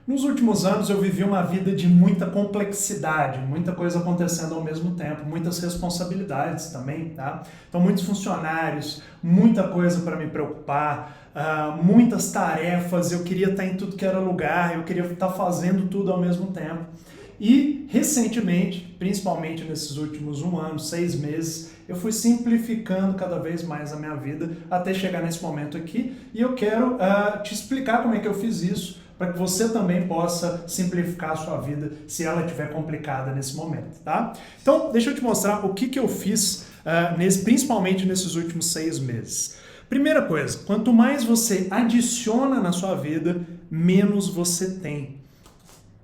Nos últimos anos eu vivi uma vida de muita complexidade, muita coisa acontecendo ao mesmo tempo, muitas responsabilidades também, tá? Então muitos funcionários, muita coisa para me preocupar, muitas tarefas, eu queria estar em tudo que era lugar, eu queria estar fazendo tudo ao mesmo tempo. E recentemente, principalmente nesses últimos 1 ano, 6 meses, eu fui simplificando cada vez mais a minha vida até chegar nesse momento aqui e eu quero te explicar como é que eu fiz isso, para que você também possa simplificar a sua vida se ela estiver complicada nesse momento, tá? Então, deixa eu te mostrar o que eu fiz principalmente nesses últimos 6 meses. Primeira coisa, quanto mais você adiciona na sua vida, menos você tem.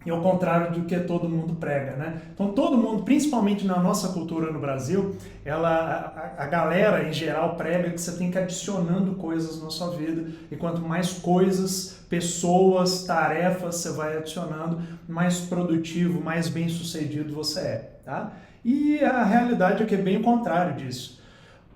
E ao contrário do que todo mundo prega, né? Então todo mundo, principalmente na nossa cultura no Brasil, a galera em geral prega que você tem que ir adicionando coisas na sua vida, e quanto mais coisas, pessoas, tarefas você vai adicionando, mais produtivo, mais bem sucedido você é, tá? E a realidade é que é bem o contrário disso.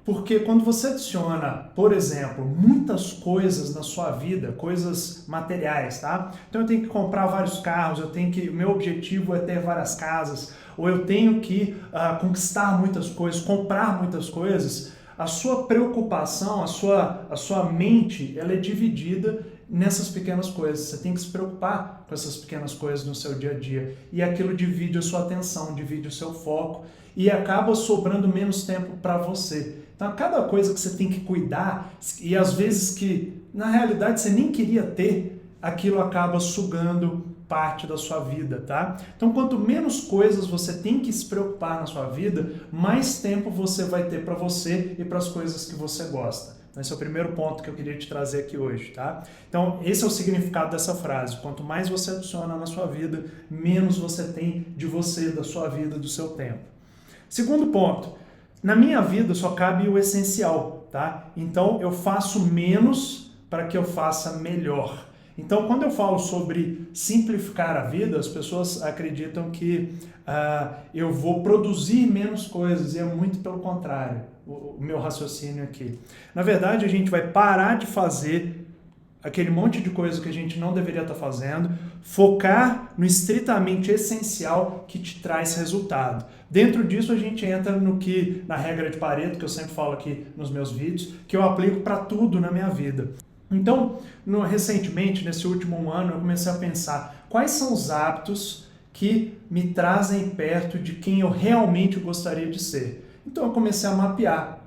Porque quando você adiciona, por exemplo, muitas coisas na sua vida, coisas materiais, tá? Então eu tenho que comprar vários carros, o meu objetivo é ter várias casas, ou eu tenho que conquistar muitas coisas, comprar muitas coisas, a sua preocupação, a sua mente, ela é dividida nessas pequenas coisas. Você tem que se preocupar com essas pequenas coisas no seu dia a dia. E aquilo divide a sua atenção, divide o seu foco e acaba sobrando menos tempo para você. Então, cada coisa que você tem que cuidar, e às vezes que, na realidade, você nem queria ter, aquilo acaba sugando parte da sua vida, tá? Então, quanto menos coisas você tem que se preocupar na sua vida, mais tempo você vai ter para você e para as coisas que você gosta. Então, esse é o primeiro ponto que eu queria te trazer aqui hoje, tá? Então, esse é o significado dessa frase. Quanto mais você adiciona na sua vida, menos você tem de você, da sua vida, do seu tempo. Segundo ponto. Na minha vida só cabe o essencial, tá? Então eu faço menos para que eu faça melhor. Então quando eu falo sobre simplificar a vida, as pessoas acreditam que eu vou produzir menos coisas, e é muito pelo contrário, o meu raciocínio aqui. Na verdade, a gente vai parar de fazer aquele monte de coisa que a gente não deveria estar fazendo, focar no estritamente essencial que te traz resultado. Dentro disso a gente entra na regra de Pareto, que eu sempre falo aqui nos meus vídeos, que eu aplico para tudo na minha vida. Então, recentemente, nesse último 1 ano, eu comecei a pensar quais são os hábitos que me trazem perto de quem eu realmente gostaria de ser. Então eu comecei a mapear.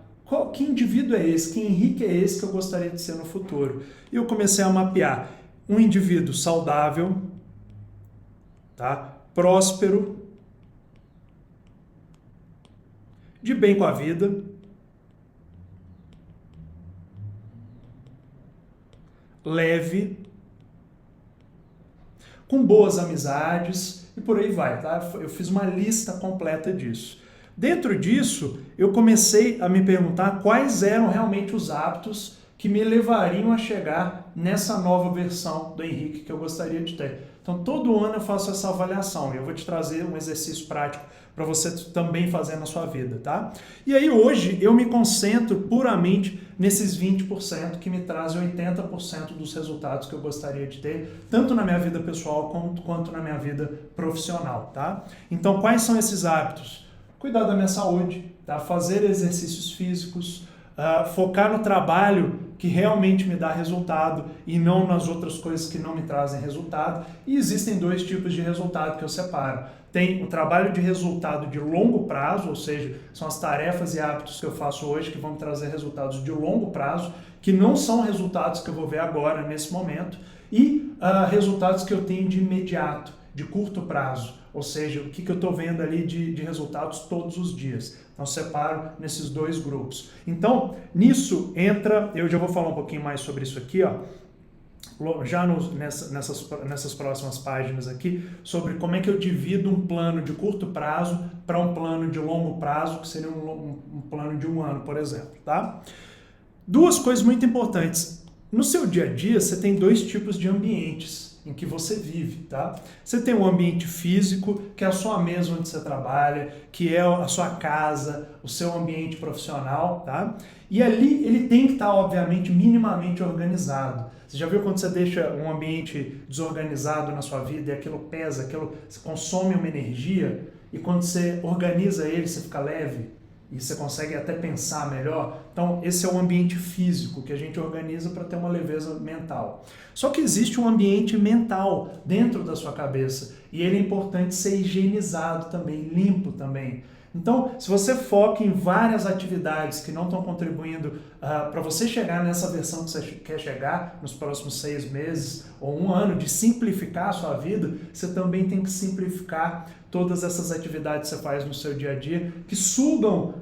Que indivíduo é esse? Que Henrique é esse que eu gostaria de ser no futuro? E eu comecei a mapear um indivíduo saudável, tá? Próspero, de bem com a vida, leve, com boas amizades e por aí vai, tá? Eu fiz uma lista completa disso. Dentro disso, eu comecei a me perguntar quais eram realmente os hábitos que me levariam a chegar nessa nova versão do Henrique que eu gostaria de ter. Então, todo ano eu faço essa avaliação e eu vou te trazer um exercício prático para você também fazer na sua vida, tá? E aí, hoje, eu me concentro puramente nesses 20% que me trazem 80% dos resultados que eu gostaria de ter, tanto na minha vida pessoal quanto na minha vida profissional, tá? Então, quais são esses hábitos? Cuidar da minha saúde, tá? Fazer exercícios físicos, focar no trabalho que realmente me dá resultado e não nas outras coisas que não me trazem resultado. E existem 2 tipos de resultado que eu separo. Tem o trabalho de resultado de longo prazo, ou seja, são as tarefas e hábitos que eu faço hoje que vão me trazer resultados de longo prazo, que não são resultados que eu vou ver agora, nesse momento, e resultados que eu tenho de imediato, de curto prazo, ou seja, o que eu estou vendo ali de resultados todos os dias. Então, separo nesses 2 grupos. Então, nisso entra, eu já vou falar um pouquinho mais sobre isso aqui, ó, já nessas próximas páginas aqui, sobre como é que eu divido um plano de curto prazo para um plano de longo prazo, que seria um plano de 1 ano, por exemplo, tá? 2 coisas muito importantes. No seu dia a dia, você tem 2 tipos de ambientes em que você vive, tá? Você tem um ambiente físico, que é a sua mesa onde você trabalha, que é a sua casa, o seu ambiente profissional, tá? E ali ele tem que estar, obviamente, minimamente organizado. Você já viu quando você deixa um ambiente desorganizado na sua vida e aquilo pesa, aquilo consome uma energia, e quando você organiza ele, você fica leve e você consegue até pensar melhor? Então, esse é o ambiente físico que a gente organiza para ter uma leveza mental. Só que existe um ambiente mental dentro da sua cabeça e ele é importante ser higienizado também, limpo também. Então, se você foca em várias atividades que não estão contribuindo para você chegar nessa versão que você quer chegar nos próximos 6 meses ou 1 ano, de simplificar a sua vida, você também tem que simplificar todas essas atividades que você faz no seu dia a dia, que sugam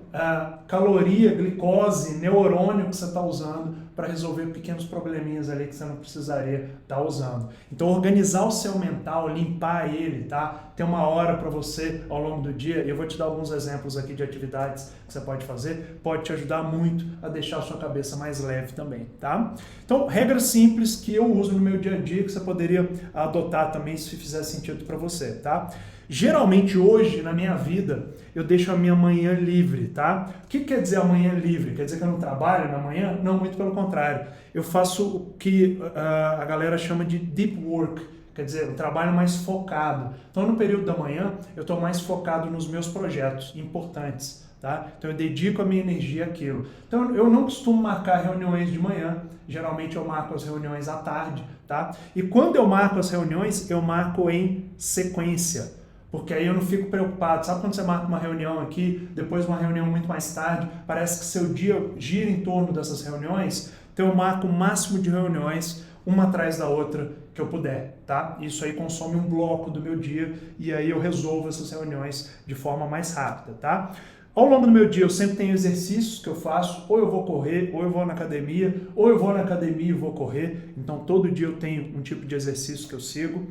caloria, glicose, neurônio que você está usando para resolver pequenos probleminhas ali que você não precisaria estar usando. Então, organizar o seu mental, limpar ele, tá? Ter uma hora para você ao longo do dia, eu vou te dar alguns exemplos aqui de atividades que você pode fazer, pode te ajudar muito a deixar a sua cabeça mais leve também, tá? Então, regras simples que eu uso no meu dia a dia, que você poderia adotar também se fizer sentido para você, tá? Geralmente hoje, na minha vida, eu deixo a minha manhã livre, tá? O que quer dizer a manhã livre? Quer dizer que eu não trabalho na manhã? Não, muito pelo contrário. Eu faço o que a galera chama de deep work, quer dizer, um trabalho mais focado. Então, no período da manhã, eu estou mais focado nos meus projetos importantes, tá? Então, eu dedico a minha energia àquilo. Então, eu não costumo marcar reuniões de manhã, geralmente eu marco as reuniões à tarde, tá? E quando eu marco as reuniões, eu marco em sequência. Porque aí eu não fico preocupado. Sabe quando você marca uma reunião aqui, depois uma reunião muito mais tarde, parece que seu dia gira em torno dessas reuniões? Então eu marco o máximo de reuniões, uma atrás da outra, que eu puder, tá? Isso aí consome um bloco do meu dia e aí eu resolvo essas reuniões de forma mais rápida, tá? Ao longo do meu dia eu sempre tenho exercícios que eu faço, ou eu vou correr, ou eu vou na academia, ou eu vou na academia e vou correr. Então todo dia eu tenho um tipo de exercício que eu sigo.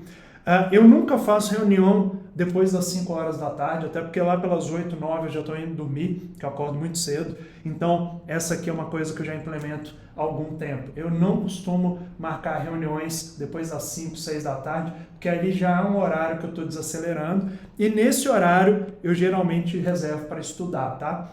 Eu nunca faço reunião depois das 5 horas da tarde, até porque lá pelas 8, 9 eu já estou indo dormir, que eu acordo muito cedo. Então, essa aqui é uma coisa que eu já implemento há algum tempo. Eu não costumo marcar reuniões depois das 5, 6 da tarde, porque ali já é um horário que eu estou desacelerando. E nesse horário, eu geralmente reservo para estudar, tá?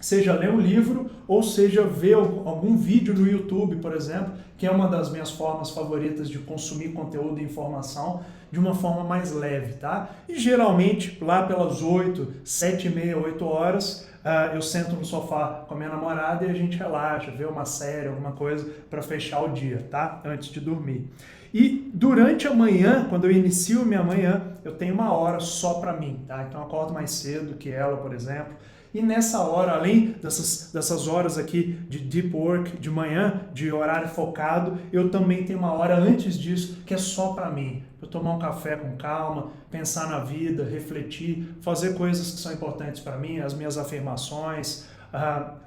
Seja ler um livro ou seja ver algum vídeo no YouTube, por exemplo, que é uma das minhas formas favoritas de consumir conteúdo e informação de uma forma mais leve, tá? E geralmente lá pelas 8, 7h30, 8 horas, eu sento no sofá com a minha namorada e a gente relaxa, vê uma série, alguma coisa para fechar o dia, tá? Antes de dormir. E durante a manhã, quando eu inicio minha manhã, eu tenho uma hora só para mim, tá? Então eu acordo mais cedo que ela, por exemplo. E nessa hora, além dessas horas aqui de deep work de manhã, de horário focado, eu também tenho uma hora antes disso que é só para mim. Eu tomar um café com calma, pensar na vida, refletir, fazer coisas que são importantes para mim, as minhas afirmações,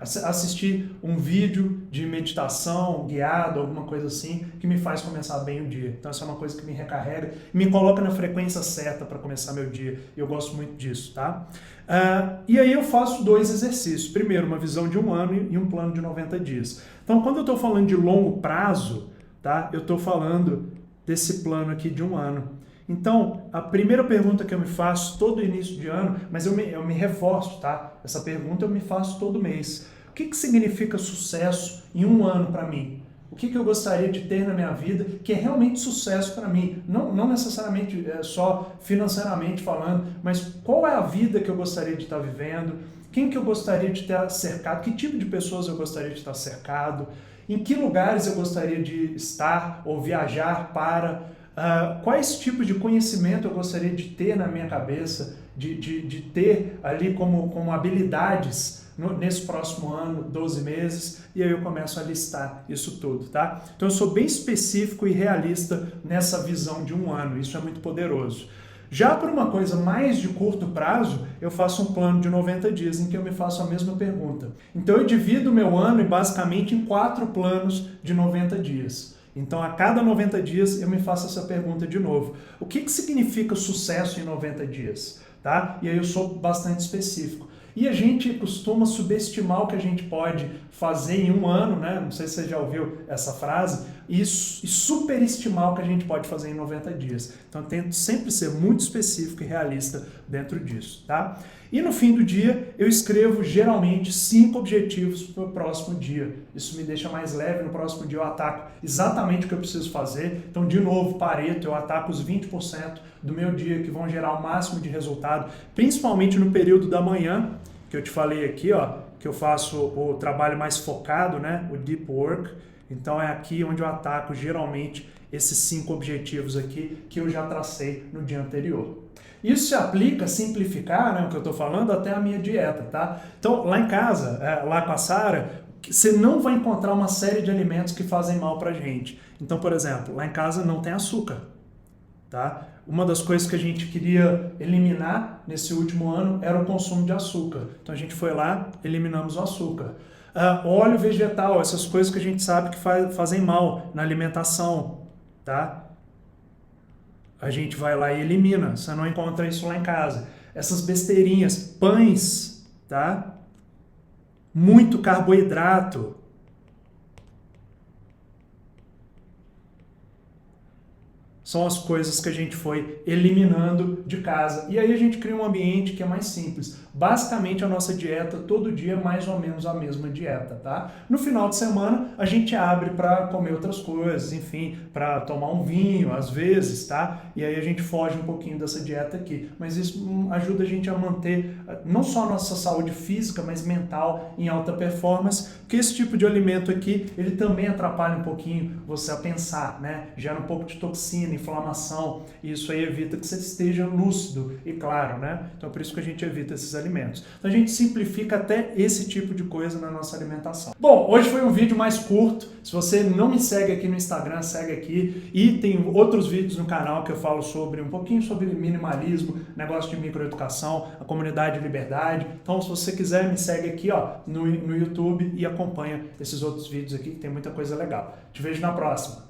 assistir um vídeo de meditação guiado, alguma coisa assim, que me faz começar bem o dia. Então essa é uma coisa que me recarrega, me coloca na frequência certa para começar meu dia. E eu gosto muito disso, tá? E aí eu faço 2 exercícios. Primeiro, uma visão de 1 ano e um plano de 90 dias. Então, quando eu estou falando de longo prazo, tá? Eu estou falando desse plano aqui de 1 ano. Então, a primeira pergunta que eu me faço todo início de ano, mas eu me reforço, tá? Essa pergunta eu me faço todo mês. O que significa sucesso em 1 ano para mim? O que eu gostaria de ter na minha vida que é realmente sucesso para mim? Não necessariamente só financeiramente falando, mas qual é a vida que eu gostaria de estar vivendo? Quem que eu gostaria de ter cercado? Que tipo de pessoas eu gostaria de estar cercado? Em que lugares eu gostaria de estar ou viajar para? Quais tipos de conhecimento eu gostaria de ter na minha cabeça, de ter ali como habilidades nesse próximo ano, 12 meses, e aí eu começo a listar isso tudo, tá? Então eu sou bem específico e realista nessa visão de 1 ano, isso é muito poderoso. Já para uma coisa mais de curto prazo, eu faço um plano de 90 dias em que eu me faço a mesma pergunta. Então eu divido o meu ano basicamente em 4 planos de 90 dias. Então, a cada 90 dias eu me faço essa pergunta de novo. O que significa sucesso em 90 dias? Tá? E aí eu sou bastante específico. E a gente costuma subestimar o que a gente pode fazer em 1 ano, né? Não sei se você já ouviu essa frase, e superestimar o que a gente pode fazer em 90 dias. Então, eu tento sempre ser muito específico e realista dentro disso, tá? E no fim do dia, eu escrevo geralmente 5 objetivos para o próximo dia. Isso me deixa mais leve. No próximo dia eu ataco exatamente o que eu preciso fazer. Então, de novo, Pareto, eu ataco os 20% do meu dia que vão gerar o máximo de resultado, principalmente no período da manhã, que eu te falei aqui, ó, que eu faço o trabalho mais focado, né, o deep work. Então, é aqui onde eu ataco geralmente esses 5 objetivos aqui que eu já tracei no dia anterior. Isso se aplica, simplificar, né, o que eu estou falando, até a minha dieta, tá? Então, lá em casa, lá com a Sara, você não vai encontrar uma série de alimentos que fazem mal pra gente. Então, por exemplo, lá em casa não tem açúcar, tá? Uma das coisas que a gente queria eliminar nesse último ano era o consumo de açúcar. Então, a gente foi lá, eliminamos o açúcar. Óleo vegetal, essas coisas que a gente sabe que fazem mal na alimentação, tá? A gente vai lá e elimina, você não encontra isso lá em casa. Essas besteirinhas, pães, tá? Muito carboidrato. São as coisas que a gente foi eliminando de casa. E aí a gente cria um ambiente que é mais simples. Basicamente a nossa dieta todo dia é mais ou menos a mesma dieta, tá? No final de semana a gente abre para comer outras coisas, enfim, para tomar um vinho às vezes, tá? E aí a gente foge um pouquinho dessa dieta aqui. Mas isso ajuda a gente a manter não só a nossa saúde física, mas mental em alta performance, porque esse tipo de alimento aqui, ele também atrapalha um pouquinho você a pensar, né? Gera um pouco de toxina, inflamação, e isso aí evita que você esteja lúcido e claro, né? Então, por isso que a gente evita esses alimentos. Então, a gente simplifica até esse tipo de coisa na nossa alimentação. Bom, hoje foi um vídeo mais curto. Se você não me segue aqui no Instagram, segue aqui. E tem outros vídeos no canal que eu falo sobre um pouquinho sobre minimalismo, negócio de microeducação, a comunidade de liberdade. Então, se você quiser, me segue aqui, ó, no YouTube e acompanha esses outros vídeos aqui, que tem muita coisa legal. Te vejo na próxima.